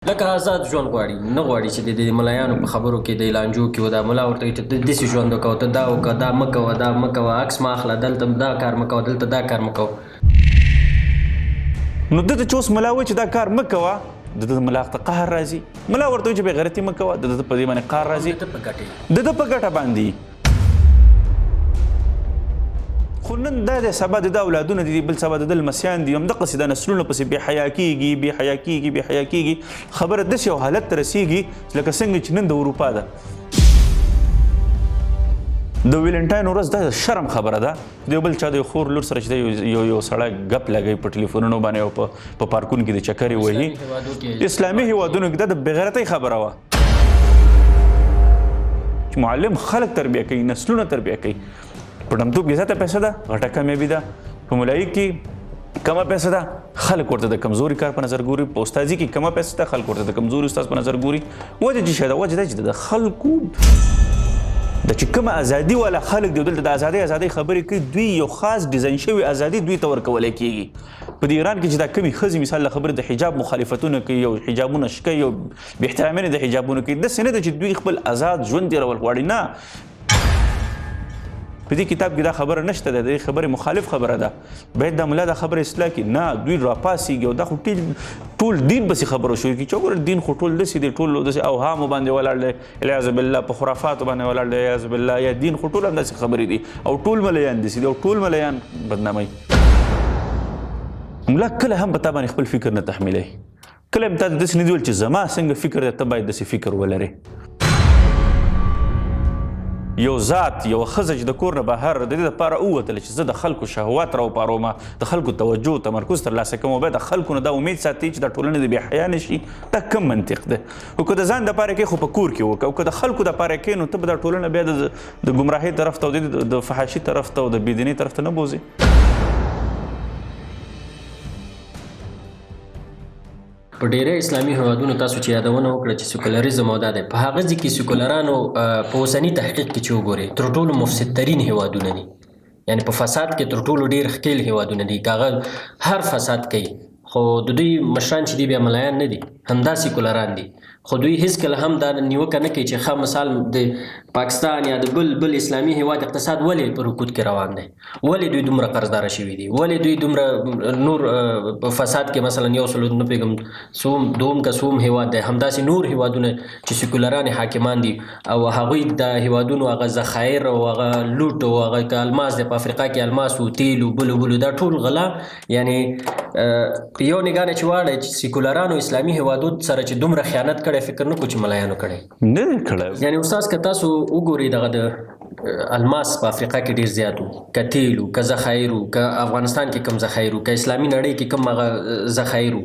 لکه آزاد ژوند غواړي نه غواړي چې د ملایانو په خبرو کې د لانجو کې دا ملا ورته وایي چې داسې ژوند وکړه ته دا وکړه دا مه کوه دا مه کوه عکس مه اخله دلته دا کار مه کوه دلته دا کار مه کوه. نو دته چې اوس ملا وایي چې دا کار مه کوه د ده ملا ته قهر راځي. ملا ورته وایي چې بې غیرتي مه کوه د ده په دې باندې قهر راځي د ده په ګټه باندې. خو نن دا دی سبا د ده اولادونه دي بل سبا د ده لمسیان دي همدقسې دا نسلونه پسې بې حیا کېږي بې حیا کېږي بې حیا کېږي. خبره داسې یو حالت ته رسېږي لکه څنګه چې نن د اروپا ده د ویلنټاین ورځ دا شرم خبره ده د یو بل چا د خور لور سره چې یو سړی ګپ لګوي په ټلیفونونو باندې او په پارکونو کې د چکرې وهي. اسلامي هیوادونو کې دا د بېغیرتۍ خبره وه چې معلم خلک تربیه کوي نسلونه تربیه کوي. په ډمتوب کې زیاته پیسه ده غټه کامیابي ده. په ملایي کې کمه پیسه ده خلک ورته د کمزوري کار په نظر ګوري. په استادي کې کمه پیسه ده خلک ورته د کمزوري استاد په نظر ګوري. وجه چې شاید وجه ده چې د خلکو د چې کومه ازادي والا خلک دی دلته د ازادۍ خبرې کوي دوی یو خاص ډیزاین شوی ازادي دوی ته ورکولی کېږي. په دې ایران کې چې دا کمې ښځې مثال له خبرې د حجاب مخالفتونه کوي او حجابونه شکوي او بې احترامي د حجابونو کوي داسې نه ده چې دوی خپل آزاد ژوند تېرول غواړي. نه په دې کتاب کې دا خبره نشته ده د دې خبرې مخالف خبره ده. باید دا ملا دا خبره اصلاح کړي. نه دوی راپاڅېږي او دا خو ټول دین پسې خبرو شروع کړي چې وګوره دین خو ټول داسې دی ټول داسې اوهامو باندې ولاړ دی العیاذ بالله په خرافاتو باندې ولاړ دی العیاذ بالله یا دین خو ټول همداسې خبرې دي او ټول ملیان داسې دي او ټول ملیان بدناموي. ملا کله هم په تا باندې خپل فکر نه تحمیلوي. کله هم تا داسې نه دي ویل چې زما څنګه فکر دی ته باید داسې فکر ولرې. یو ذات یو ښځه چې د کور نه بهر د دې دپاره ووتله چې زه د خلکو شهوات راوپاروم د خلکو توجه تمرکز ترلاسه کوم او باید د خلکو نه دا امید ساتي چې دا ټولنه د بې حیا نه شي. دا کم منطق دی. خو که د ځان دپاره کوې خو په کور کې وکړه او که د خلکو دپاره کوې نو ته به دا ټولنه بیا د ګمراهۍ طرف ته او د فحاشي طرف ته او د بېدینۍ طرف ته نه بوځې. په ډیری اسلامي هیوادونو تاسو چې یادونه وکړه چې سیکولریزم او دا دی په هغه ځای کې سیکولرانو په اوسني تحقیق کې چې وګورئ تر ټولو مفسدترین هیوادونه دي. یعنی په فساد کې تر ټولو ډېر ښکېل هیوادونه دي. که هغه هر فساد کوي خو د دوی مشران چې دي بیا ملایان نه دي همدا سیکولران دي. خو دوی هیڅکله هم دا نیوکه نه کوي چې ښه مثال د پاکستان یا د بل اسلامي هیواد اقتصاد ولې په رکود کې روان دی ولې دوی دومره قرضداره شوي دي ولې دوی دومره نور په فساد کې مثلا یو سل نه پوهېږم دوم که څوم هیواد دی همداسې نور هیوادونه چې سیکولران حاکمان دي او هغوی د هیوادونو هغه ذخایر او هغه لوټ او هغه که الماس دی په افریقا کې الماس و تیل و بلو دا ټول غلا. یعنی یو نګاه نه چې واړی چې سیکولرانو اسلامي هیوادو سره چې دومره خیانت کړی فکر نه کوو چې ملایانو کړی نه دی کړی. یعنی استاد که تاسو وګورئ دغه د الماس په افریقا کې ډېر زیات و که تیل و که ذخایر و که افغانستان کې کم ذخایر و که اسلامي نړۍ کې کم هغه ذخایر و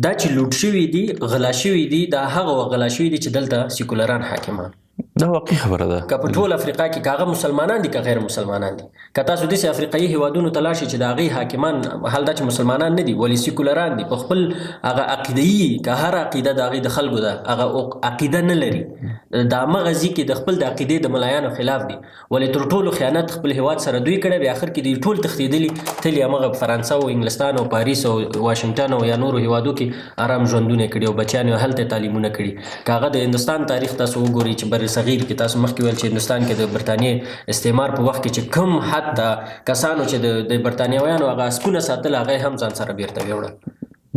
دا چې لوټ شوي دي غلا شوي دي دا هغه غلا شوي دي چې دلته سیکولران حاکمان. دا واقعي خبره ده. که په ټول افریقا کې که هغه مسلمانان دي که غیر مسلمانان دي که تاسو داسې افریقایي هیوادونو ته لاړ شئ چې د هغې حاکمان حال دا چې مسلمانان نه دي ولې سیکولران دي په خپل هغه عقیدهیي که هر عقیده د هغې د خلکو ده هغه عقیده نه لري د همغه ځي کې د خپل د عقیدې د ملایانو خلاف دي ولې تر ټولو خیانت خپل هیواد سره دوی کړی بیا آخر کې دوی ټول تښتېدلي تلي همغه فرانسه او انګلستان او پاریس او واشنګټن او یا نورو هیوادو کې آرام ژوندونه کړي او بچیان یې هلته تعلیمونه کړي. که هغه د هندوستان تاریخ تاسو وګورئ چې بر صغیر کې تاسو مخکې ویل چې هندوستان کې د برطانیې استعمار په وخت کې چې کم حتی کسانو چې د برطانیویانو هغه اسپونه ساتل هغه هم ځان سره بیرته ویوړل.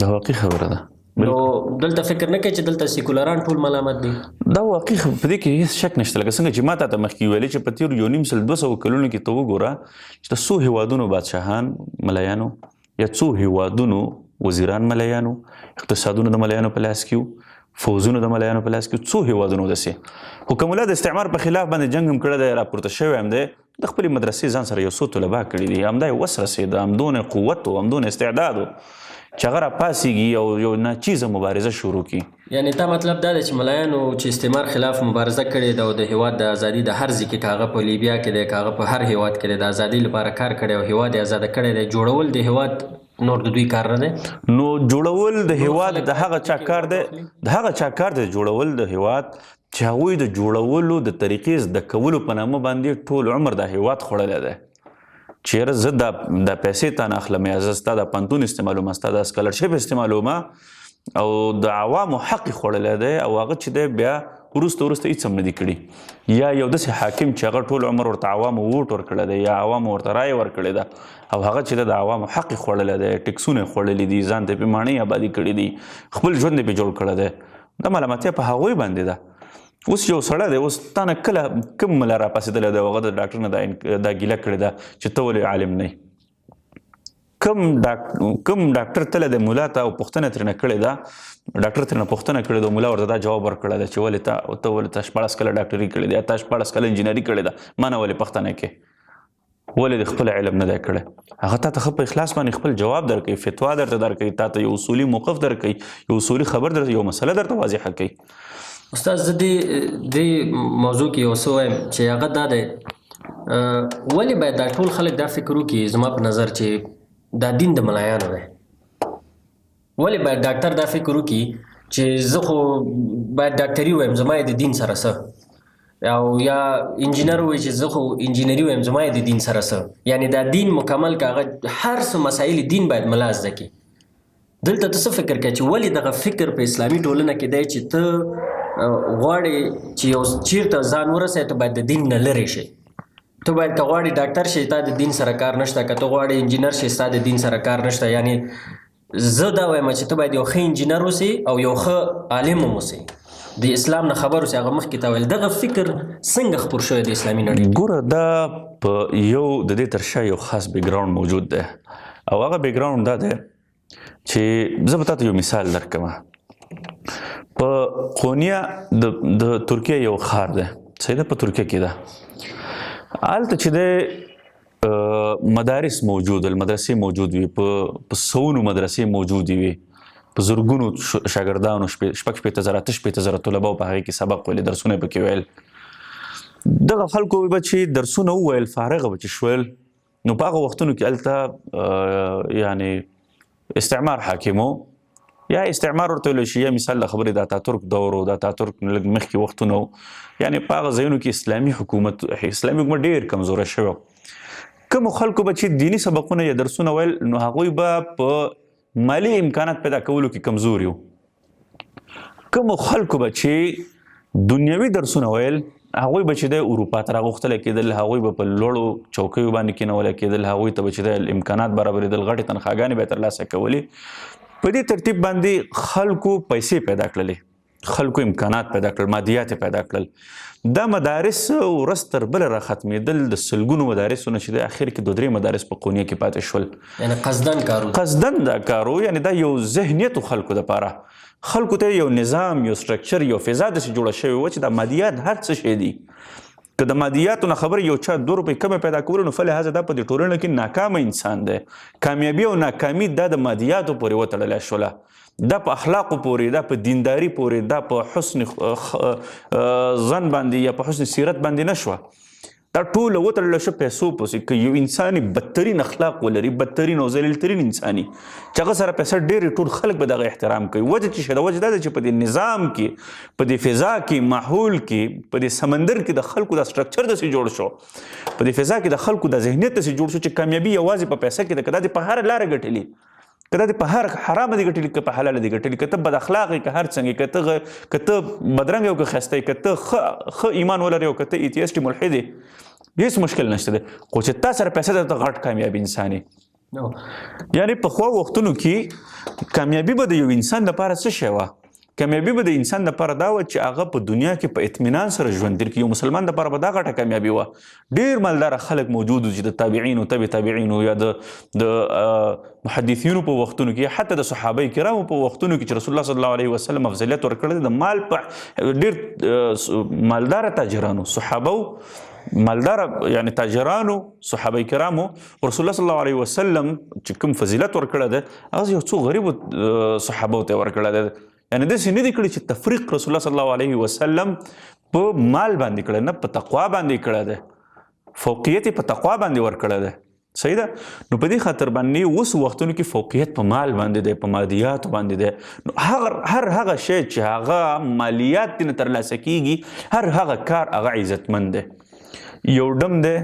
دا واقعي خبره ده. نو دلته فکر نه کوي چې دلته سیکولران ټول ملامت دي. دا واقعي په دې کې هیڅ شک نشته. لکه څنګه چې ما تا ته مخکې ویلې چې په تېرو 1.5 کلونو کې ته وګوره چې د څو هیوادونو بادشاهان ملایانو یا څو هیوادونو وزیران ملایانو اقتصادونو د ملایانو په لاس کې وو فوزونو د ملایانو په لاس کې څو هیوادونو داسې. خو که ملا د استعمار په خلاف باندې جنګ هم کړی دی راپورته شوی هم دی د خپلې مدرسې ځان سره یو څو طلبا کړي دي همدا یې وس رسېده همدونه قوت و همدونه استعداد و چې هغه راپاڅېږي او یو ناچیزه مبارزه شروع کړي. یعنی تا مطلب دا دی چې ملایانو چې استعمار خلاف مبارزه کړې ده او د هیواد د ازادي د هر ځای کې که هغه په لیبیا کې دی که هغه په هر هیواد کې دی د ازادۍ لپاره کار کړی او هیواد یې ازاده کړی دی جوړول د هیواد نور د دوی کار نه دی. نو جوړول د هیواد د هغه چا کار دی جوړول د هیواد چې هغوی د جوړولو د طریقې زده کولو په نامه باندې ټول عمر د هیواد خوړلی دی. چیرې زه دا پیسې تا نه اخلم یا زه ستا دا پوهنتون استعمالوم ستا دا سکالرشپ استعمالوم او د عوامو حق خوړلی دی او هغه چې دی بیا وروسته هېڅ هم نه دي کړي یا یو داسې حاکم چې هغه ټول عمر ورته عوامو ووټ ورکړی دی یا عوامو ورته رایه ورکړې ده او هغه چې د عوامو حق یې خوړلی دی ټکسونه یې خوړلي دي ځان ته یې پرې ماڼۍ آبادي کړي دي خپل ژوند یې پرې جوړ کړی دی دا ملامتیا په هغوی باندې ده اوس یو سړی دی اوس تا نه کله کوم ملا راپاڅېدلی دی هغه د ډاکټر نه دا ګیله کړې ده چې ته ولې عالم نه کوم ډاکټر تللی دی ملا ته او پوښتنه ترېنه کړې ده ډاکټر ترېنه پوښتنه کړې ده ملا ورته دا جواب ورکړی ده چې ولې ته ولې 14 کاله ډاکټري کړې ده یا تا 14 کاله انجینري کړې ده ما نه ولې پوښتنه کې ولې د خپل علم نه دی کړی هغه تا ته ښه په اخلاص باندې خپل جواب درکوي فتوا درته درکوي تا ته یو اصولي موقف درکوي یو اصولي خبر درته یو مسله درته واضحه کوي استاد زه دې موضوع کې یو څه وایم چې هغه دا دی ولې باید دا ټول خلک دا فکر وکړي زما په نظر چې دا دین د ملایانو دی ولې باید ډاکټر دا فکر وکړي چې زه خو باید ډاکټري وایم زما یې د دین سره څه او یا انجینر وایي چې زه خو انجینري وایم زما یې د دین سره څه یعنی دا دین مکمل که هغه هر څه مسایل دین باید ملا زده کړي دلته ته څه فکر کوې چې ولې دغه فکر په اسلامي ټولنه کې دی چې ته غواړې چې یو چیرته ځان ورسوې ته باید د دین نه لرې شي ته باید که غواړې ډاکټر شې تا د دین سره کار نشته که ته غواړې انجینر شې ستا د دین سره کار نشته یعنی زه دا وایم چې ته باید یو ښه انجینر اوسې او یو ښه عالم هم اوسې د اسلام نه خبر اوسې هغه مخکې ته ویل دغه فکر څنګه خپور شوی د اسلامي نړۍ ګوره دا په یو د دې تر شا یو خاص بیکګراوند موجود دی او هغه بیکګراوند دا دی چې زه به تا ته یو مثال درکوم په قونیه د ترکیه یو ښار دی صحیح ده په ترکیه کې ده هلته چې دی مدارس موجود المدرسې موجود وي په سونو مدرسې موجودې وي په زرګونو شاګردانو 15,000 18,000 طلباو په هغې کې سبق ویلي درسونه یې پکې ویل دغه خلکو به چې درسونه وویل فارغه به چې شول نو په هغه وختونو کې هلته یعنې استعمار حاکمو یا استعمار ورته ویلی شي یا مثال د خبرې د اتاتورک دور و د اتاتورک لږ مخکې وختونه و یعنې په هغه ځایونو کې اسلامي حکومت ډېر کمزوری شوی کومو خلکو به چې دیني سبقونه یا درسونه ویل نو هغوی به په مالي امکانات پیدا کولو کې کمزوري و کومو خلکو به چې دنیوي درسونه ویل هغوی به چې د اروپا ته راغوښتلی کېدل هغوی به په لوړو چوکیو باندې کېنولی کېدل هغوی ته به چې د امکانات برابرېدل غټې تنخواګانې به یې ترلاسه کولې په دې ترتیب باندې خلکو پیسې پیدا کړلې خلکو امکانات پیدا کړل مادیات پیدا کړل دا مدارس ورځ تر بله را ختمېدل د سلګونو مدارسو نه چې د اخر کې 2-3 مدارس په قونیه کې پاتې شول یعنې قصدن دا کارو یعنې دا یو ذهنیت خلکو دپاره خلکو ته یو نظام یو سټرکچر یو فضا داسې جوړه شوې وه چې دا مادیات هر څه شی دي که د مادیاتو نه خبر یو چا 2 روپۍ کمې پیدا کولو نو فلهذا دا په دې ټولنه کې ناکامه انسان دی کامیابي او ناکامي دا د مادیاتو پورې وتړلی شوله دا په اخلاقو پورې دا په دینداري پورې دا په حسن ظن باندې یا په حسن سیرت باندې نه شوه دا ټوله وتړله شوه پیسو پسې که یو انسان بدترین اخلاق ولري بدترین او ذلیلترین انساني چې هغه سره پیسه ډېرې ټول خلک به دغه احترام کوي وجه چې شته وجه دا ده چې په دې نظام کې په دې فضا کې ماحول کې په دې سمندر کې د خلکو دا سټرکچر داسې جوړ شو په دې فضا کې د خلکو دا ذهنیت داسې جوړ شو چې کامیابي یوازې په پیسه کې ده که دا دې په هره لاره ګټلي که دا دې په هر حرامه دې ګټلي که په حلاله دې ګټلي که ته بد اخلاقې که هر څنګه که ته بدرنګ او که ښایسته که ته ښه ایمان ولرې او که ته ایتیسټ ملحد یې هېڅ مشکل نشته دی خو چې تا سره پیسه ده ته غټ کامیابي انسان یې یعنې پخوا وختونو کې کامیابي به د یو انسان دپاره څه شی وه کامیابي به د انسان دپاره دا وه چې هغه په دنیا کې په اطمینان سره ژوند تېر کړي یو مسلمان دپاره به دا غټه کامیابي وه ډېر مالداره خلک موجود وو چې د تابعینو تبع تابعینو یا د محدثینو په وختونو کې حتی د صحابه کرامو په وختونو کې چې رسول الله صلی الله علیه وسلم افضلیت ورکړی د مال په ډېر مالداره تاجرانو صحابه مالداره یعنی تاجرانو صحابه کرامو رسول الله صلی الله علیه وسلم چې کوم فضیلت ورکړی دی هغه یو څو غریبو صحابو ته ورکړی دی یعنی داسې نه دي کړي چې تفریق رسول الله صلی الله علیه وسلم په مال باندې کړی نه په تقوا باندې کړی دی فوقیت په تقوا باندې ورکړی دی صحیح ده نو په دې خاطر باندې اوس وختونو کې فوقیت په مال باندې دی په مادیاتو باندې دی نو هر هغه شی چې هغه مالیات ترې ترلاسه کیږي هر هغه کار هغه عزتمند دی یو ډم دی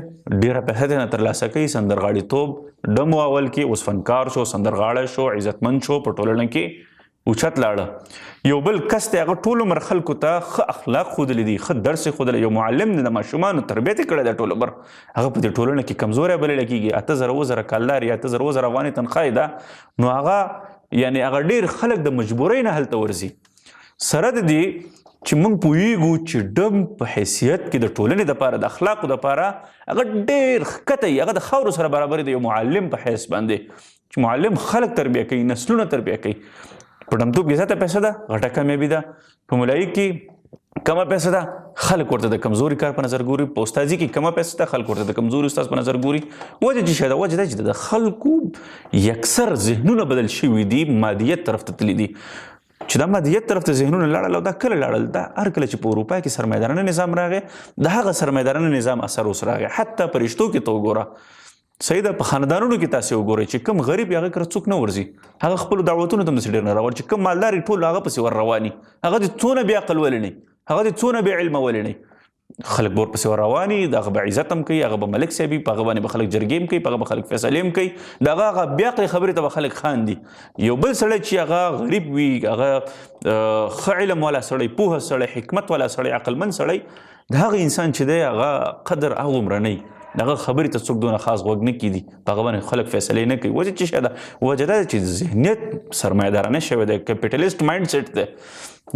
ډېره پیسه ترې نه ترلاسه کوي سندرغاړیتوب ډم اول کې اوس فنکار شو سندرغاړی شو عزتمند شو په ټولنه کې اوچت لاړه یو بل کس دی هغه ټول عمر خلکو ته ښه اخلاق ښودلی دي ښه درس یې ښودلی یو معلم دی د ماشومانو تربیت یې کړی دی ټول عمر هغه په دې ټولنه کې کمزوری بللی کېږي 8000 کالدار یا 8000 افغانۍ تنخواه یې ده نو هغه یعنې هغه ډېر خلک د مجبورۍ نه هلته ورځي سره د دې چې موږ پوهیږو چې ډم په حیثیت کې د ټولنې دپاره د اخلاقو دپاره هغه ډېر ښکته وي هغه د خاورو سره برابر دی یو معلم په حیث باندې چې معلم خلک تربیه کوي نسلونه تربیه کوي په ډمتوب کې زیاته پیسه ده غټه کامیابي ده په ملایي کې کمه پیسه ده خلک ورته د کمزوري کار په نظر ګوري په استادي کې کمه پیسه ده خلک ورته د کمزوري استاد په نظر ګوري وجه چې شاید وجه دا چې د خلکو یکسر ذهنونه بدل شوي دي مادیت طرف ته تللي دي چې دا مادیت طرف ته ذهنونه لاړل او دا کله لاړل دا هر کله چې په اروپا کې سرمایه‌دارانه نظام راغی د هغه سرمایه‌دارانه نظام اثر اوس راغی حتی په رشتو کې ته وګوره صحیح ده په خاندانونو کې تاسې وګورئ چې کوم غریب هغه کره څوک نه ورځي هغه خپلو دعوتونو ته هم داسې ډېر نه راوړي چې کوم مالدار ټول هغه پسې ور رواني هغه دې څونه بې عقل ولې نه هغه دې څونه بې علمه ولې نه خلک به ورپسې ور رواني د هغه به عزت هم کوي هغه به ملک صاحب وي په هغه باندې به خلک جرګې هم کوي په هغه به خلک فیصلې هم کوي د هغه بې عقلې خبرې ته به خلک خاندي یو بل سړی چې هغه غریب وي هغه ښه علم والا سړی پوهه سړی حکمت والا سړی عقلمند سړی د هغه انسان چې دی هغه قدر هغومره نه وي دغه خبرې ته څوک دونه خاص غوږ نه کیدي په هغه باندې خلک فیصلې نه کوي وجه چې شاید وجه دا ده چې ذهنیت سرمایه‌دارانه شوی دی کیپیټلیسټ مایند سیټ دی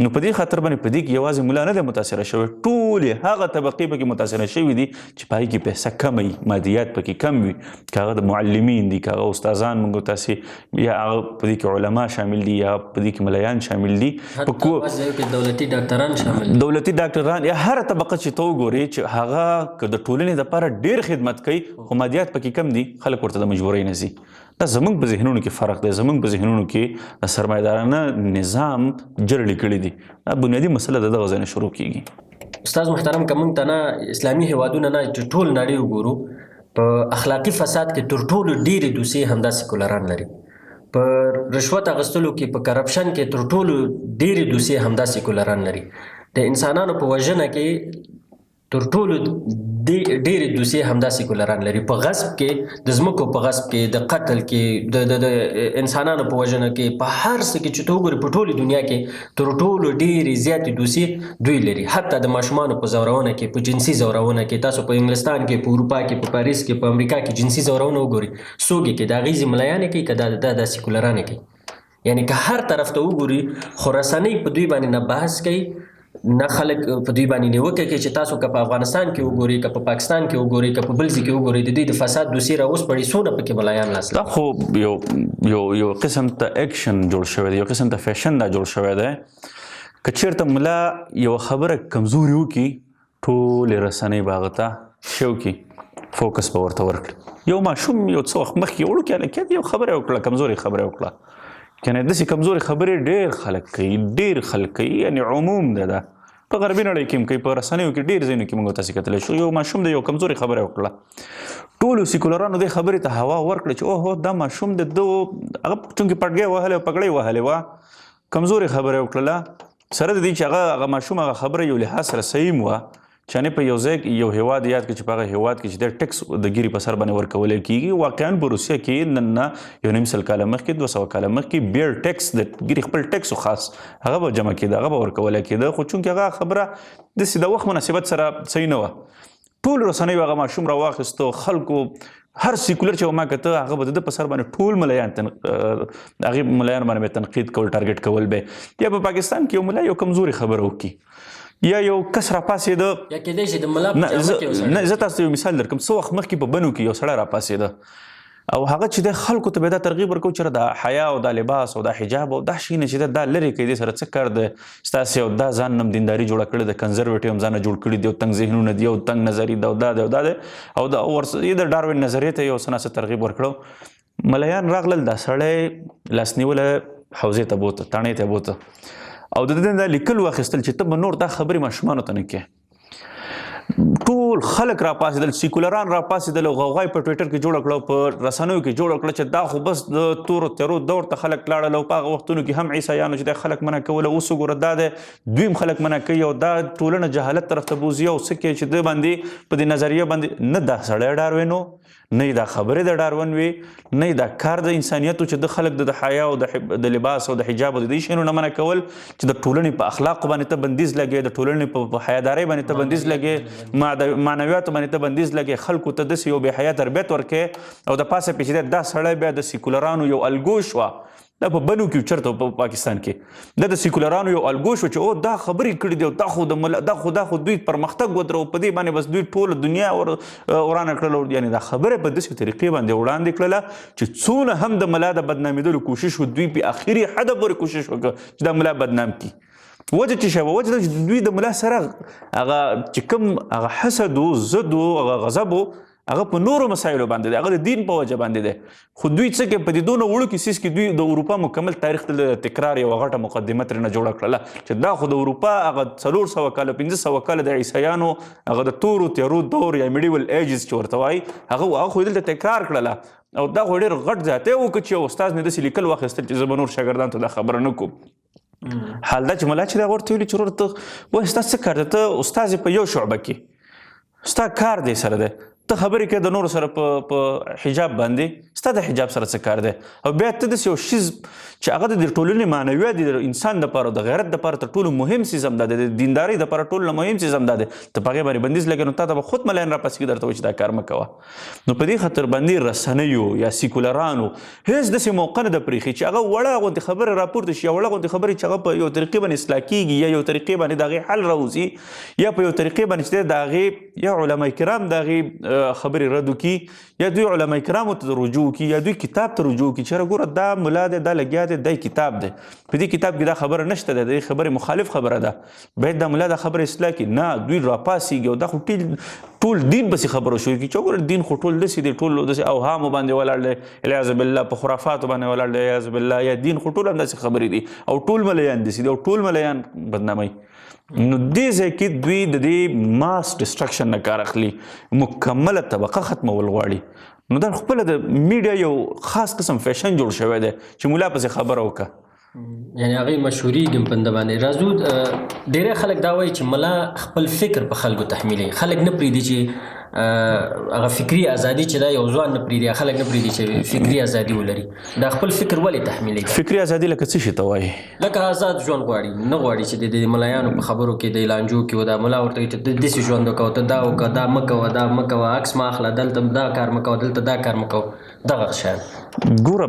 نو په دې خاطر باندې په دې کې یوازې ملا نه دی متاثره شوی ټولې هغه طبقې پکې متاثره شوي دي چې په هغې کې پیسه کمه وي مادیات پکې کم وي که هغه د معلمین دي که هغه استادان موږ تاسې یا هغه په دې کې علما شامل دي یا په دې کې ملیان شامل دي دولتي ډاکټران شامل دولتي ډاکټران یا هره طبقه چې ته وګورې چې هغه که د ټولنې دپاره ډېر خدمت کوي خو مادیات پکې کم دي خلک ورته د مجبورۍ نه ځي دا زموږ په ذهنونو کې فرق دی زموږ په ذهنونو کې د سرمایه‌دارانه نظام جرړې کړي دي دا بنیادي مسله د دغه ځای نه شروع کیږي استاد محترم که موږ ته نه اسلامي هیوادونه نه چې ټول نړۍ وګورو په اخلاقي فساد کې تر ټولو ډېرې دوسیې همدا سیکولران لري په رشوت اخیستلو کې په کرپشن کې تر ټولو ډېرې دوسیې همدا سیکولران لري د انسانانو په وژنه کې تر ټولو ډېرې دوسیې همدا سیکولران لري په غصب کې د ځمکو په غصب کې د قتل کې د انسانانو په وژنه کې په هر څه کې چې ته وګورې په ټولې دنیا کې تر ټولو ډېرې زیاتې دوسیې دوی لري حتی د ماشومانو په زورونه کې په جنسي زورونه کې تاسو په انګلستان کې په اروپا کې په پاریس کې په امریکا کې جنسي زورونه وګورئ څوک یې کوي د هغې ذملیانې کوي که دا سیکولرانې کوي یعنې که هر طرف ته وګوري خو رسنۍ په دوی باندې نه بحث کوي نه خلک په دوی باندې نیوکه کوي چې تاسو که په افغانستان کې وګورئ که په پاکستان کې وګورئ که په بل ځای کې وګورئ د دوی د فساد دوسیې راوسپړي څونه پکې ملایان لاس دا خو یو قسم ته اکشن جوړ شوی دی یو قسم ته فیشن دا جوړ شوی دی که چېرته ملا یوه خبره کمزوري وکړي ټولې رسنۍ به هغه ته شو کړي فوکس به ورته ورکړي یو ماشوم یو څه وخت مخکې وړوکی هلک یو خبره وکړه کمزوري خبره وکړه کنه داسې کمزوري خبرې ډېر خلک کوي یعنې عموم دی دا په غربي نړۍ کې هم کوي په رسنیو کې ډېر ځایونو کې موږ تاسې کتلی شو یو ماشوم د یو کمزوري خبره وکړه ټولو سیکولرانو دې خبرې ته هوا ورکړه چې اوهو دا ماشوم د ده هغه چونکې پټګۍ وهلې پګړۍ وهلې وه کمزوري خبره وکړله سره د دې چې هغه ماشوم هغه خبره یو لحاظ سره صحیح هم وه چې په یو ځای یو هیواد یاد کړي چې په هغه هیواد کې چې د ټیکس د ګیري په سر باندې ورکولی کېږي واقعا په روسیه کې نن نه یو نیم سل کاله مخکې 200 کاله مخکې بیر ټیکس د ګیري خپل ټیکس خاص هغه به جمع کېده هغه به ورکولی کېده خو چونکې هغه خبره داسې د وخت مناسبت سره صحیح نه وه ټول رسنیو هغه ماشوم راواخیستو خلکو هر سیکولر چې ما کته هغه به د په سر باندې ټول ملایان هغې ملایان باندې تنقید کول ټارګټ کول به یا په پاکستان کې یو ملا یو کمزوري خبره وکړي یا یو کس راپاسېده یا کېدای شي د ملا په جامه کې یو سړی نه زه تاسو ته یو مثال درکړم څه وخت مخکې په بنو کې یو سړی راپاسېده او هغه چې د خلکو ته به دا ترغیب ورکوي چې دا حیا او دا لباس او دا حجاب او دا شی نه چې دا لرې کوي دې سره څه کار دی ستاسې او دا ځان نم دینداري جوړه کړې ده کنزرویټیو هم ځانه جوړ کړي دي او تنګ ذهنونه دي او تنګ نظري ده او دا دی او دا دی او دا د ډاروین نظریې ته یو څه ناڅه ترغیب ورکړو ملیان راغلل دا سړی لاس نیوله حوزې ته بوته تاڼې ته بوته او د دې دا لیکل واخیستل چې ته به نور دا خبرې ماشومانو ته نه کې ټول خلک راپاسېدل سیکولران راپاسېدل او غوغای په ټویټر کې جوړه کړه په رسنیو کې جوړه کړه چې دا خو بس د تورو تیرو دور ته خلک لاړل او په هغه وختونو کې هم عیسایانو چې دا خلک منع کوله اوس وګوره دا دی دوی هم خلک منع کوي او دا ټولنه جهالت طرف ته بوځي او څه کوي چې د باندې په دې نظریه باندې نه دا سړی ډاروین و نه دا خبرې د ډاروین وي نه دا کار د انسانیت چې د خلک د حیا او د لباس او د حجاب او د دې شیانو نه منع کول چې د ټولنې په اخلاقو باندې ته بندیز لګې د ټولنې په حیادارۍ باندې ته بندیز لګې معنویاتو باندې ته بندیز لګې خلکو ته داسې یو بې حیا تربیت ورکې او د پاسه پیچیده دا سړی بیا د سیکولرانو یو الګو شوه دا په بنو کې چرته په پاکستان کې دا د سیکولرانو یو الګو شو چې او دا خبرې کړي دي او دا خو دوی پرمختګ ودرو په دې باندې بس دوی ټوله دنیا ورانه کړله یعنې دا خبرې په داسې طریقې باندې وړاندې کړله چې څونه هم د ملا د بدنامېدلو کوشش و دوی په آخري حده پورې کوشش وکړه چې دا ملا بدنام کړي وجه څه شوه وجه دا چې دوی د ملا سره هغه چې کوم هغه حسد و ضد و هغه غضب و هغه په نورو مسایلو باندې دی هغه د دین په وجه باندې دی خو دوی څه کوي په دې دونه وړو کې څیز کې دوی د اروپا مکمل تاریخ ته تکرار یوه غټه مقدمه ترېنه جوړه کړله چې دا خو د اروپا هغه 400 کاله 500 کاله د عیسیانو هغه د تورو تیارو دور یا میډیول ایجز چې ورته وایي هغه خو دلته تکرار کړله او دا خو ډېر غټ ذاتی وکړه چې یو استاد مې داسې لیکل واخیستل چې زه به نور شاګردانو ته دا خبره نه کوم حال دا چې ملا چې دا ورته ویلي چې ورور ته وایي ستا څه کار دی ته استاد یې په یو شعبه کې ستا کار دی سره دی ته خبرې کوې د نورو سره په حجاب باندې ستا د حجاب سره څه کار دی او بیا ته داسې یو شیز چې هغه د ټولنې معنویات د انسان دپاره د غیرت دپاره تر ټولو مهم څیز هم دا دی د دیندارۍ دپاره ټولو نه مهم څیز هم دا دی ته په هغې باندې بندیز لګې نو تا ته به خود ملاین راپسې کړي درته وایي چې دا کار مه کوه نو په دې خاطر باندې رسنیو یا سیکولرانو هېڅ داسې موقع نه ده پرېښي چې هغه وړه غوندې خبرې راپورته شي یا وړه غوندې خبرې چې هغه په یو طریقې باندې اصلاح کېږي یا یو طریقې باندې د هغې حل راوځي یا په یو طریقې باندې چې د هغې یا علما کرام د هغې خبرې رد کی یا دوی علما کرامو ته رجوع کی یا دوی کتاب ته رجوع کی چې ګوره دا ملا دی دا لګیا دی دا کتاب دی په دې کتاب کې دا خبره نشته ده د دې خبرې مخالف خبره ده باید دا ملا دا خبره اصلاح کړي نه دوی راپاسېږي او دا خو ټول دین پسې خبرو شروع کړي چې ګوره دین خو ټول داسې دی ټول داسې اوهامو باندې ولاړ دی عیاذ بالله په خرافاتو باندې ولاړ دی عیاذ بالله یا دین خو ټول هم داسې خبرې دي او ټول ملیان داسې دي او ټول ملیان بدناموي نو دې ځای کې دوی د دې ماس ډسټرکشن نه کار اخلي مکمله طبقه ختمول غواړي نو دا خپله د میډیا یو خاص قسم فیشن جوړ شوی دی چې ملا پسې خبره وکړه یعنې هغې مشهورېږي په ده باندې راځو ډېری خلک دا وایي چې ملا خپل فکر په خلکو تحمیلوي خلک نه پرېږدي چې هغه فکري ازادي چې دا یو ځوان نه پرېږدي خلک نه پرېږدي چې فکري ازادي ولري دا خپل فکر ولې تحمیلوي فکري ازادي لکه څه شي ته وایي لکه آزاد ژوند غواړي نه غواړي چې د ملایانو په خبرو کې د لانجو کې و دا ملا ورته وایي چې داسې ژوند وکوه ته دا وکړه دا مه کوه دا مه کوه عکس مه اخله دلته دا کار مه کوه دلته دا کار مه کوه دغه شیان ګوره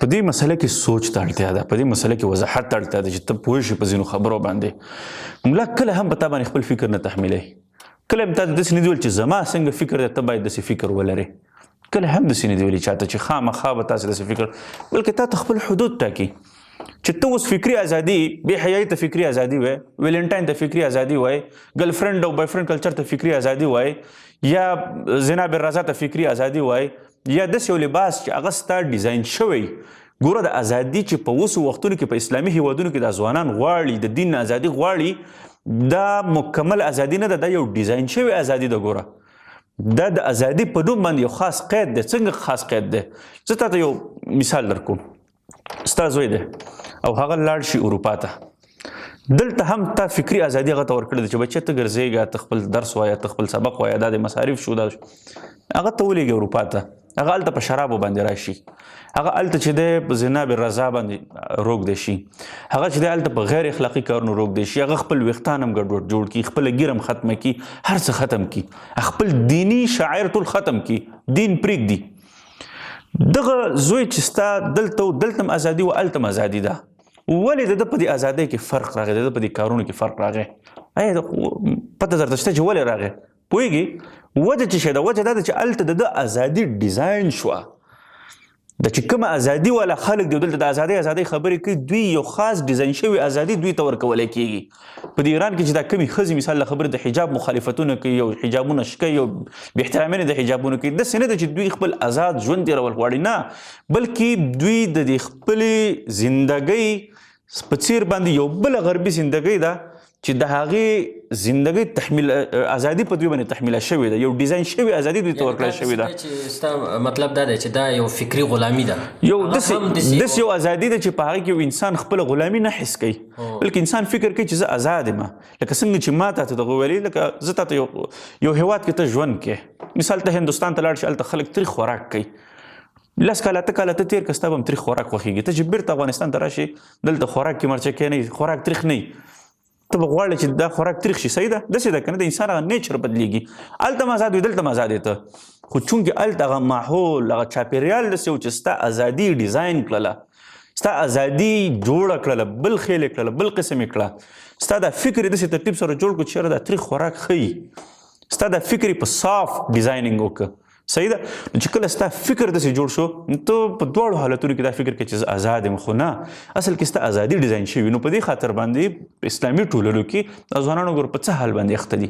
په دې مسله کې سوچ ته اړتیا ده په دې مسله کې وضاحت ته اړتیا ده چې ته پوه شې په ځینو خبرو باندې ملا کله هم په تا باندې خپل فکر نه تحمیلوي کله هم تا ته داسې نه دي ویل چې زما څنګه فکر دی ته باید داسې فکر ولرې کله هم داسې نه دي ویلي چاته چې خامخا به تاسې داسې فکر بلکې تا ته خپل حدود ټاکي چې ته اوس فکري ازادي بې حیایي ته فکري ازادي وایي ویلنټاین ته فکري ازادي وایي ګرل فرینډ او بای فرینډ کلچر ته فکري ازادي وایي یا زنا بالرضا ته فکري ازادي وایي یا داسې یو لباس چې هغه ستا ډیزاین شوی ګوره د ازادي چې په اوسو وختونو کې په اسلامي هیوادونو کې دا ځوانان غواړي د دین ازادي غواړي دا مکمل ازادي نه ده دا یو ډیزاین شوی ازادي ده ګوره دا د ازادي په نوم باندې یو خاص قید دی څنګه خاص قید دی زه تا ته یو مثال درکوم ستا زوی دی او هغه لاړ شي اروپا ته دلته هم تا فکري ازادي هغه ته ورکړې ده چې بچه ته ګرځېږه ته خپل درس وایه ته خپل سبق وایه دا د مصارف شو دا هغه ته ولېږي اروپا ته هغه هلته په شرابو باندې راشي هغه هلته چې دی په زنا بالرضا باندې روږدی شي هغه چې دی هلته په غیر اخلاقي کارونو روږدی شي هغه خپل ویښتان هم ګډوډ جوړ کړي خپله ږیره هم ختمه کړي هر څه ختم کړي خپل دیني شاعر ټول ختم کړي دین پرېږدي دغه زوی چې ستا دلته هم ازادي و هلته هم ازادي ده ولې د ده په دې ازادۍ کې فرق راغی د ده په دې کارونو کې فرق راغی پته درته شته چې ولې راغی پوهېږي وجه چې شی ده وجه دا ده چې هلته د ده ازادي ډیزاین شوه د چې کومه ازادي والا خلک دی دلته د ازادۍ خبرې کوي دوی یو خاص ډیزاین شوی ازادي دوی ته ورکولی کېږي په دې ایران کې چې دا کمې ښځې مثال له خبرې د حجاب مخالفتونه کوي او حجابونه شکوي او بې احترامي د حجابونه کوي داسې نه ده چې دوی خپل آزاد ژوند تېرول غواړي نه بلکې دوی د دې خپلې زندګۍ په څیر باندې یو بله غربي زندګۍ ده چې د هغې زندګۍ تحمیل ازادي په دوی باندې تحمیله شوې ده، یو ډیزاین شوې ازادي دوی ته ورکړل شوې ده. چې ستا مطلب دا دی چې دا یو فکري غلامي ده، یو داسې یو ازادي ده چې په هغې کې یو انسان خپله غلامي نه حس کوي، بلکې انسان فکر کوي چې زه آزاد یم. لکه څنګه چې ما تاته دغه ویلي، لکه زه تاته یو هېواد کې ته ژوند کې، مثال ته هندوستان ته لاړ شي، هلته خلک تریخ خوراک کوي. 10 کاله ته کاله ته تېر کړه، ستا به هم تریخ خوراک خوښېږي. ته چې بیرته افغانستان ته راشي، دلته خوراک کې مرچکې نه وي، خوراک تریخ نه وي، ته به غواړې چې دا خوراک تریخ شي. صحیح ده، داسې ده که نه، د انسان هغه نیچر بدلېږي. هلته هم آزاد وي، دلته هم آزاد یې ته، خو چونکې هلته هغه ماحول، هغه چاپېریال داسې و چې ستا ازادي ډیزاین کړله، ستا ازادي جوړه کړله، بل خیل یې کړله، بل قسم یې کړه، ستا دا فکر یې داسې ترتیب سره جوړ کړو چې یاره دا تریخ خوراک ښیي، ستا دا فکر یې په صاف ډیزاینینګ وکړه. صحیح ده، نو چې کله ستا فکر داسې جوړ شو، نو ته په دواړو حالتونو کې دا فکر کوې چې زه آزاد یم، خو نه، اصل کې ستا ازادي ډیزاین شوي. نو په دې خاطر باندې په اسلامي ټولنو کې ځوانانو ګور په څه حال باندې اخته دي.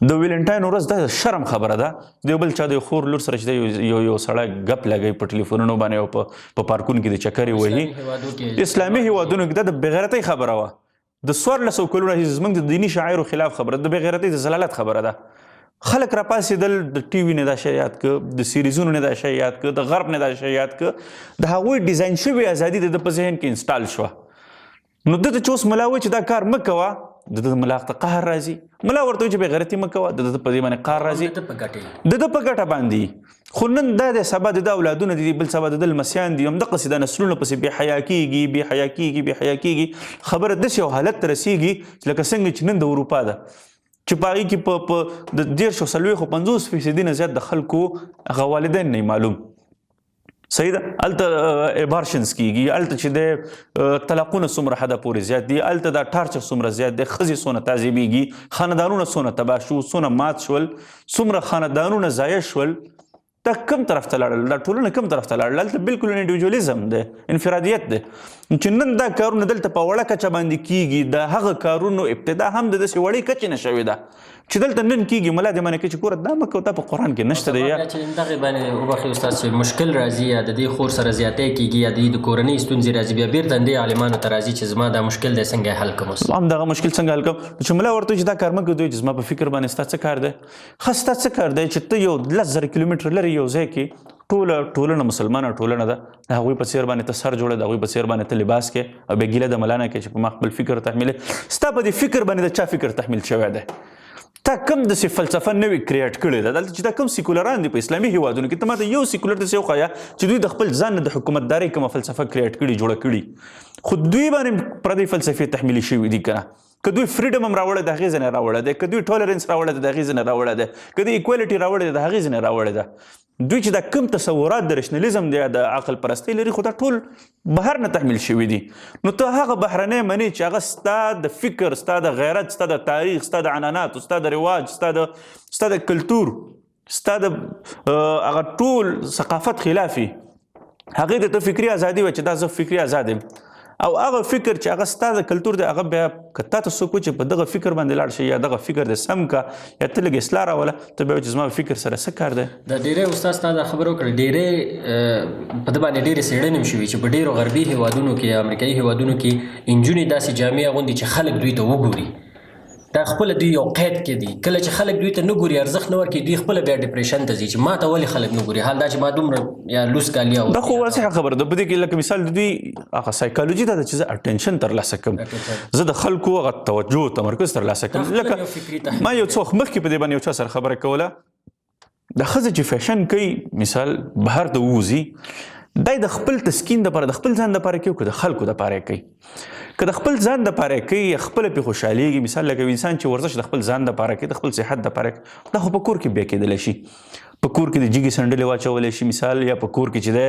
د ویلنټاین ورځ دا شرم خبره ده، د یو بل چا د خور لور سره چې یو سړی ګپ لګوي په ټلیفونونو باندې او په پارکونو کې د چکرې وهي. اسلامي هیوادونو کې دا د بېغیرتۍ خبره وه، د 1400 کلونو راهیسې زموږ د دیني شاعرو خلاف خبره، د بېغیرتۍ د زلالت خبره ده. خلک راپاسېدل، د ټي وي نه دا شی یاد که، د سیریزونو نه دا شی یاد که، د غرب نه دا شی یاد که، د هغوی ډیزاین شوې ازادي د ده په ذهن کې انسټال شوه. نو ده ته چې اوس ملا وایي چې دا کار مه کوه، د ده ملا ته قهر راځي. ملا ورته وایي چې بېغیرتي مه کوه، د ده په دې باندې قهر راځي، د ده په ګټه باندې. خو نن دا دی، سبا د ده اولادونه دي، بل سبا د ده لمسیان دي، همدقسې دا نسلونه پسې بې حیا کېږي، بې حیا کېږي، بې حیا کېږي. خبره داسې یو حالت ته رسېږي لکه څنګه چې نن د اروپا ده، چې په هغې کې په د 50% نه زیات د خلکو هغه والدین نه معلوم. صحیح ده، هلته ایبارشنز کېږي، هلته چې د طلاقونه څومره حده پورې زیات دي، هلته دا ټارچر څومره زیات دی، ښځې څونه تعذیبېږي، خاندانونه څونه تباه شو، څونه مات شول، څومره خاندانونه ضایع شول. دا کوم طرف ته لاړل؟ دا ټولنه کوم طرف ته لاړل؟ هلته بالکل انډیویجولیزم دی، انفرادیت دی. چې نن دا کارونه دلته په وړه کچه باندې کېږي، د هغه کارونو ابتدا هم د داسې وړې کچې نه شوې ده چې دلته نن کېږي. ملا دې منع کوي چې ګوره دا مه کوه، دا په قرآن کې نشته دی. یا چې دغې باندې وبخښئ استاد چې مشکل راځي، یا د دې خور سره زیاتی کېږي، یا د دې د کورنۍ ستونزې راځي، بیا بیرته همدې عالمانو ته راځي چې زما دا مشکل دی، څنګه یې حل کړم. اوس همدغه مشکل څنګه حل کړم؟ چې ملا ورته چې دا کار مه کوه، دوی چې زما په فکر باندې ستا څه کار دی؟ ښه، ستا څه کار دی چې ته یو 10,000 کیلومتر لرې یو ځای کې ټولنه مسلمانه ټولنه ده، د هغوی په څېر باندې ته سر جوړه، د هغوی په څېر باندې ته لباس کې او بیا ګیله د ملا نه کوې چې په ما خپل فکر تحمیلې. ستا په دې فکر باندې د چا فکر تحمیل شوی دی؟ تا کوم داسې فلسفه نوې کریټ کړې ده دلته چې دا کوم سیکولران دي په اسلامي هیوادونو کې؟ ته ماته یو سیکولر داسې وښایه چې دوی د خپل ځان نه د حکومتدارۍ کومه فلسفه کریټ کړي، جوړه کړي، خو دوی باندې پردۍ فلسفې تحمیلي شوي دي که نه؟ که دوی فریډم هم راوړی د هغې ځای نه راوړی دی، که دوی ټولرنس راوړی دی د هغې ځای نه راوړی دی، که دوی ایکوالټي راوړی دی د هغې ځای نه راوړی ده. دوی چې دا کوم تصورات د رشنلیزم دی، د عقل پرستۍ لري، خو دا ټول بهر نه تحمیل شوي دي. نو ته هغه بهرنی منې چې هغه ستا د فکر، ستا د غیرت، ستا د تاریخ، ستا د عنعناتو، ستا د رواج، ستا د کلتور، ستا د هغه ټول ثقافت خلافي، هغې ته ته فکري ازادي وایي چې دا زه فکري آزاد یم. او هغه فکر چې هغه ستا د کلتور دی، هغه بیا که تا ته څوک وایي چې په دغه فکر باندې لاړ شي، یا دغه فکر دې سم که، یا ته لږ اصلاح راوله، ته بیا وایي چې زما فکر سره څه کار دی؟ دا ډېری استاد ستا دا خبره وکړه، ډېری په ده باندې ډېرې څېړنې هم شوي چې په ډېرو غربي هیوادونو کې، امریکایي هیوادونو کې نجونې داسې جامې اغوندي چې خلک دوی ته وګوري. دا خپله دوی یو قید کې دي، کله چې خلک دوی ته نه ګوري، ارزښت نه ورکوي، دوی خپله بیا ډپریشن ته ځي چې ما ته ولې خلک نه ګوري، حال دا چې ما دومره یا لوس کالي اغوندي. دا خو واضحه خبره ده. په دې کې لکه مثال د دوی هغه سایکالوجي دا ده چې زه اټینشن ترلاسه کړم، زه د خلکو هغه توجه تمرکز ترلاسه کړم. لکه ما یو څه وخت مخکې په دې باندې یو چا سره خبره کوله، د ښځې چې فیشن کوي، مثال بهر ته ووځي، دا د خپل تسکین دپاره، د خپل ځان دپاره کوي، که د خلکو دپاره کوي؟ که د خپل ځان دپاره کوي، خپله پرې خوشحالېږي، مثال لکه انسان چې ورزش د خپل ځان دپاره کوي، د خپل صحت دپاره کوي، دا خو په کور کې بیا کېدلی شي. په کور کې د جګې سنډلې واچولی شي مثال، یا په کور کې چې دی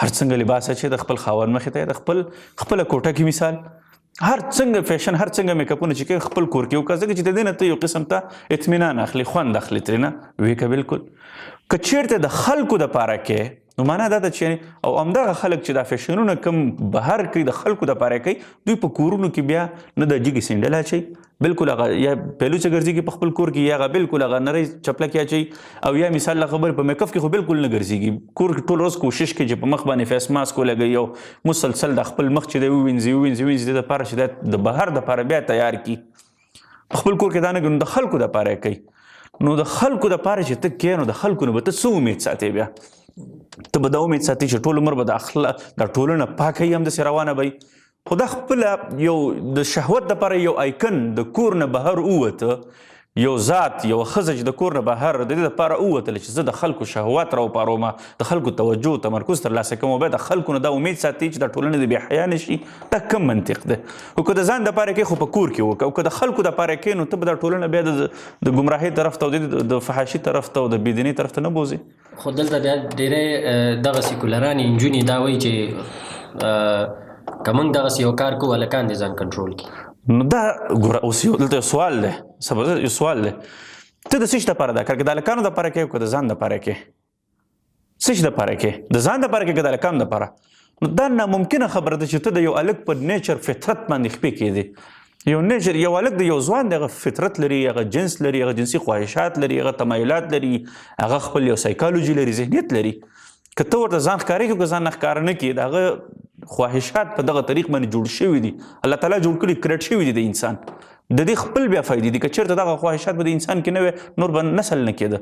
هر څنګه لباس اچوي د خپل خاوند مخې ته، د خپله کوټه کې مثال هر څنګه فیشن، هر څنګه میک اپونه چې کوي خپل کور کې وکړه، ځکه چې د دې نه ته یو قسم ته اطمینان اخلي، خوند اخلي ترېنه. وی که بالکل که چېرته د خلکو دپاره کې، نو معنا دا ده چې او همدغه خلک چې دا فیشنونه کوم بهر کوي د خلکو دپاره کوي، دوی په کورونو کې بیا نه د جګې سینډل اچوي، بالکل هغه یا پیلوچه ګرځېږي په خپل کور کې، یا هغه بالکل هغه نری چپلکې اچوي، او یا مثال له خبرې په میک اپ کې خو بالکل نه ګرځېږي، کور کې ټول ورځ کوشش کوي چې په مخ باندې فیس ماسک ولګوي، او مسلسل د خپل مخ چې دی ووینځي د دپاره چې د بهر دپاره بیا تیار کړي. خپل کور کې دا نه کوي نو د خلکو دپاره یې کوي. نو د خلکو دپاره چې ته کوې نو د خلکو نه به ته څه امید ساتې بیا؟ ته به دا امید ساتې چې ټول عمر به د ټولنه پاکه یې همداسې روانه به وي. خو دا خپله یو د شهوت دپاره یو آیکن د کور نه بهر ووته، یو ذات یو ښځه چې د کور نه بهر د دې دپاره ووتله چې زه د خلکو شهوات راوپاروم، د خلکو توجه تمرکز ترلاسه کوم، باید د خلکو نه دا امید ساتي چې دا ټولنه د بې حیا نه شي. دا کم منطق دی. خو که د ځان دپاره کوې خو په کور کې وکړه، او که د خلکو دپاره کوې نو ته به دا ټولنه بیا د ګمراهۍ طرف ته او د فحاشي طرف ته او د بېدینۍ طرف ته نه بوځي. خو دلته بیا ډېری دغه سیکولرانې نجونې دا وایي چې که موږ دغسې یو کار کوو هلکان دې ځان کنټرول کړي. نو دا ګوره اوس دلته یو سوال دی، یو سوال دی، ته د څه شي دپاره دا کار کوې؟ د هلکانو دپاره کوې که د ځان دپاره کوې؟ څه شي دپاره کوې؟ د ځان دپاره کوې که د هلکانو دپاره؟ نو دا ناممکنه خبره ده چې ته د یو هلک په نیچر فطرت باندې خپې کېدې. یو نیچر یو هلک د یو ځوان د هغه فطرت لري، هغه جنس لري، هغه جنسي خواهشات لري، هغه تمایلات لري، هغه خپل یو سایکالوجي لري، ذهنیت لري. که ته ورته ځان ښکارې کړې که ځان نه ښکاره نه کړې، د هغه خواهشات په دغه طریق باندې جوړ شوي دي، الله تعالی جوړ کړي، کریټ شوي دي د انسان. د دې خپل بیا فایدې دي. که چېرته دغه خواهشات به د انسان کې نه وی نور به نسل نه کېده،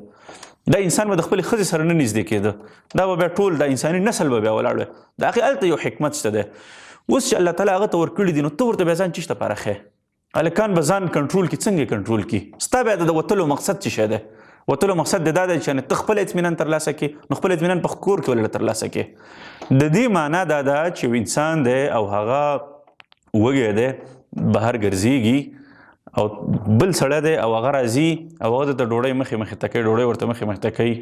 دا انسان به د خپلې ښځې سره نه نږدې کېده، دا به بیا ټول د انساني نسل به بیا ولاړ وی. د هغې هلته یو حکمت شته دی. اوس چې الله تعالی هغه ته ورکړي دي نو ته ورته بیا ځان څه شي دپاره ښیې؟ هلکان به ځان کنټرول کړي، څنګه یې کنټرول کړي؟ ستا بیا د وتلو مقصد څه شی دی؟ وتلو مقصد د دا دی چې ته خپل اطمینان ترلاسه کړې، نو خپل اطمینان په کور کې ولې ترلاسه کړې؟ د دې معنا دا ده چې یو انسان دی او هغه وږی دی، بهر ګرځېږي او بل سړی دی او هغه راځي او هغه درته ډوډۍ مخې ته کوي، ډوډۍ ورته مخې ته کوي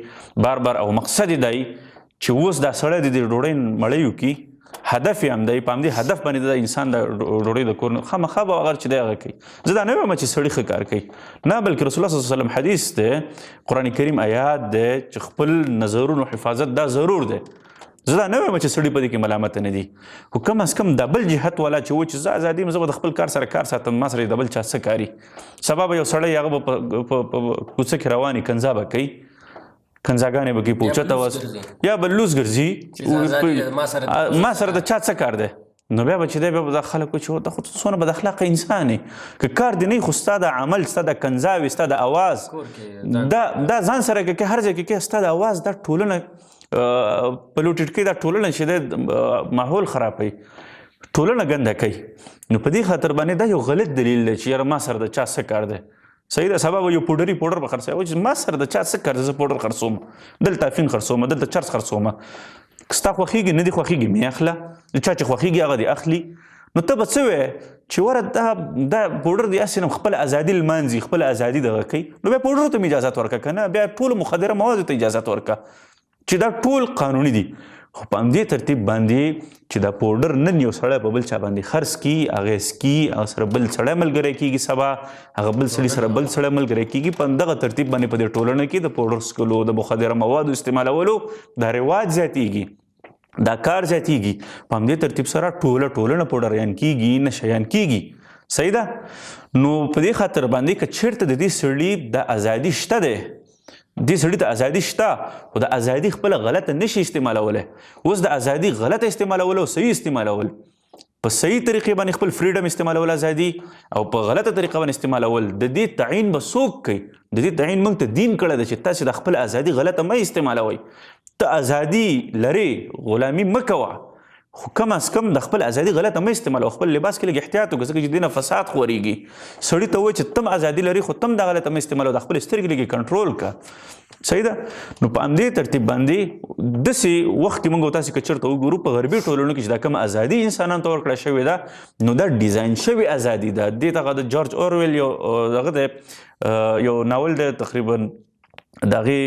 بار بار، او مقصد یې دی چې اوس دا سړی د دې ډوډۍ مړۍ وکړي، هدف یې هم دی، په همدې هدف باندې د انسان د ډوډۍ د کور خامخا به هغه چې دی هغه کوي. زه دا نه وایم چې سړي ښه کار کوي، نه، بلکې رسول الله صلی الله علیه وسلم حدیث دی، قرآن کریم آیات دی چې خپل نظرونو حفاظت دا ضرور دی. زه دا نه وایم چې سړي په دې کې ملامت نه دي، خو کم از کم دا بل جهت والا چې و چې زه ازادي یم، زه به د خپل کار سره کار ساتم، ما سره د بل چا څه کاري. سبا به یو سړی هغه به په کوڅه کې رواني کنځا به کوي، کنځاګانې به کوي، پوچته وس یا به لوز ګرځي، ما سره د چا څه کار دی؟ نو بیا به چې دی بیا به دا خلک وایي چې ته خو څونه بد اخلاقه انسان یې، که کار دې نه وي خو ستا د عمل، ستا د کنځاوې، ستا د اواز، دا ځان سره که هر ځای کې ستا د اواز دا ټولنه په لوټېټ دا ټولنه چې دی ماحول خرابوي، ټولنه ګنده کوي. نو په دې خاطر باندې دا یو غلط دلیل دی چې یاره ما سره د چا څه کار دی. صحیح ده، سبا به یو پوډر به خرڅوي چې ما سره د چا څه کار دی، زه پوډر خرڅوم، دلته افین خرڅوم، دلته چرس خرڅوم، ستا خوښېږي نه دي خوښېږي مې اخله، د چا چې خوښېږي هغه دې اخلي. نو ته به څه وایې چې وره دا پوډر دې هسې نه خپله ازادي لمانځي، خپله ازادي دغه کوي، نو بیا پوډرو ته مې اجازت ورکړه که نه، بیا ټولو مخدره موادو ته اجازت ورکړه چې دا ټول قانوني دي. خو په همدې ترتیب باندې چې دا پوډر نن یو سړی په بل چا باندې خرڅ کړي، هغه څکي، هغه سره بل سړی ملګری کېږي، سبا هغه بل سړي سره بل سړی ملګری کېږي، په همدغه ترتیب باندې په دې ټولنه کې د پوډر څکلو، د مخدره موادو استعمالولو دا رواج زیاتېږي، دا کار زیاتېږي. په همدې ترتیب سره ټولنه پوډریان کېږي، نشیان کېږي. صحیح ده. نو په دې خاطر باندې که چېرته د دې سړي د ازادي شته دی، دې سړي ته ازادي شته، خو د ازادي خپله غلطه نشي استعمالولی. اوس د ازادي غلطه استعمالول او صحیح استعمالول، په صحیح طریقې باندې خپل فریډم استعمالول ازادي، او په غلطه طریقه باندې استعمالول، د دې تعین به څوک کوي؟ د دې تعین موږ ته دین کړی دی چې تاسې د خپل ازادي غلطه مه استعمالوئ. ته ازادي لرې، غلامي مه کوه، خو کم از کم د خپل ازادي غلطه مه استعمالوه. خپل لباس کې لږ احتیاط وکړه، ځکه چې دې نه فساد خورېږي. سړي ته وایي چې تم ازادي لري خو تم دا غلطه مه استعمالوه، د خپلې سترګې لږ کنټرول کړه. صحیح ده. نو په همدې ترتیب باندې داسې وخت کې موږ تاسې که چېرته وګورو په غربي ټولنو کې چې دا کوم ازادي انسانانو ته ورکړه شوې ده، نو دا ډیزاین شوې ازادي ده. دې ته د جورج اورویل یو دغه دی، یو ناول دی، تقریبا د هغې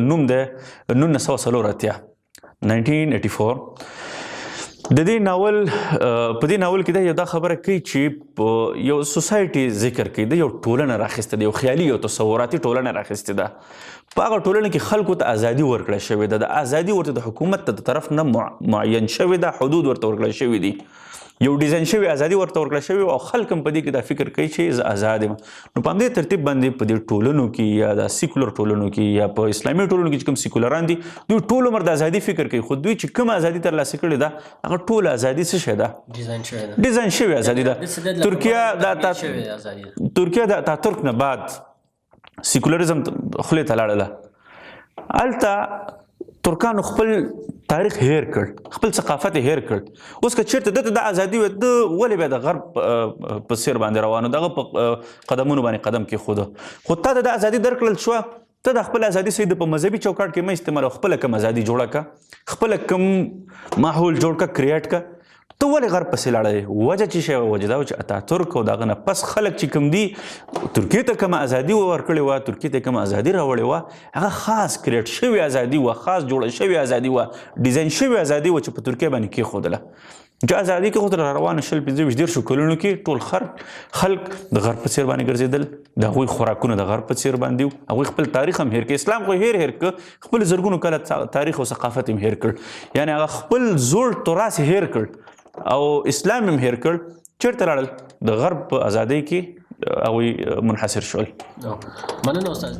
نوم دی 1984 1984. د دې ناول په دې ناول کې دا یو دا خبره کوي چې یو سوسایټي ذکر کوي، د یو ټولنه راخیسته ده، یو خیالي یو تصوراتي ټولنه راخیسته ده. په هغه ټولنه کې خلکو ته ازادي ورکړل شوې ده، د ازادي ورته د حکومت د طرف نه معین شوې ده، حدود ورته ورکړل شوي دي. یو ډیزاین شوی ازادي ورته ورکړل شوی او خلک هم په دې کې دا فکر کوي چې زه آزاد یم. نو په همدې ترتیب باندې په دې ټولنو کې یا د سیکولر ټولنو کې یا په اسلامي ټولنو کې چې کوم سیکولران دي دوی ټول عمر د ازادي فکر کوي، خو دوی چې کوم ازادي ترلاسه کړې ده هغه ټول ازادي څه شی ده؟ ډیزاین شوی ازادي ده. ترکیه د اتاتورک نه بعد سیکولریزم خولې ته لاړله. هلته ترکانو خپل تاریخ هیر کړ، خپل ثقافت هیر کړ. اوس که چېرته دته د ازادي وي د ولې بیا د غرب په سیر باندې روانو، دغه په قدمونو باندې قدم کېښوده. خو تا د ازادي درکړل شوه، ته د خپل ازادي صحیح په مذهبي چوکاټ کې مه استعمالوه، خپله کوم ازادي جوړه کړه، خپله کوم ماحول جوړ کړه، کریټ کړه. ته ولې غرب پسې لاړې؟ وجه چې شی وجه دا و چې اتاتورک او د هغه نه پس خلک چې کوم دي ترکیې ته کومه ازادي ورکړې وه، ترکیې ته کومه ازادي راوړې وه، هغه خاص کریټ شوې ازادي وه، خاص جوړه شوې ازادي وه، ډیزاین شوې ازادي وه چې په ترکیه باندې کېښودله. چې ازادي کېښودله روانو 25-30 کلونو کې ټول خلک د غرب په څېر باندې ګرځېدل، د هغوی خوراکونه د غرب په څېر باندې وو، هغوی خپل تاریخ هم هېر کړ. اسلام خو هېر کړ، خپل زرګونو کاله تاریخ او ثقافت هم هېر کړ، یعنې هغه خپل زوړ تراث هېر کړ او اسلام هم هېر کړ. چېرته لاړل؟ د غرب په ازادۍ کې هغوی منحصر شول. مننه استاد.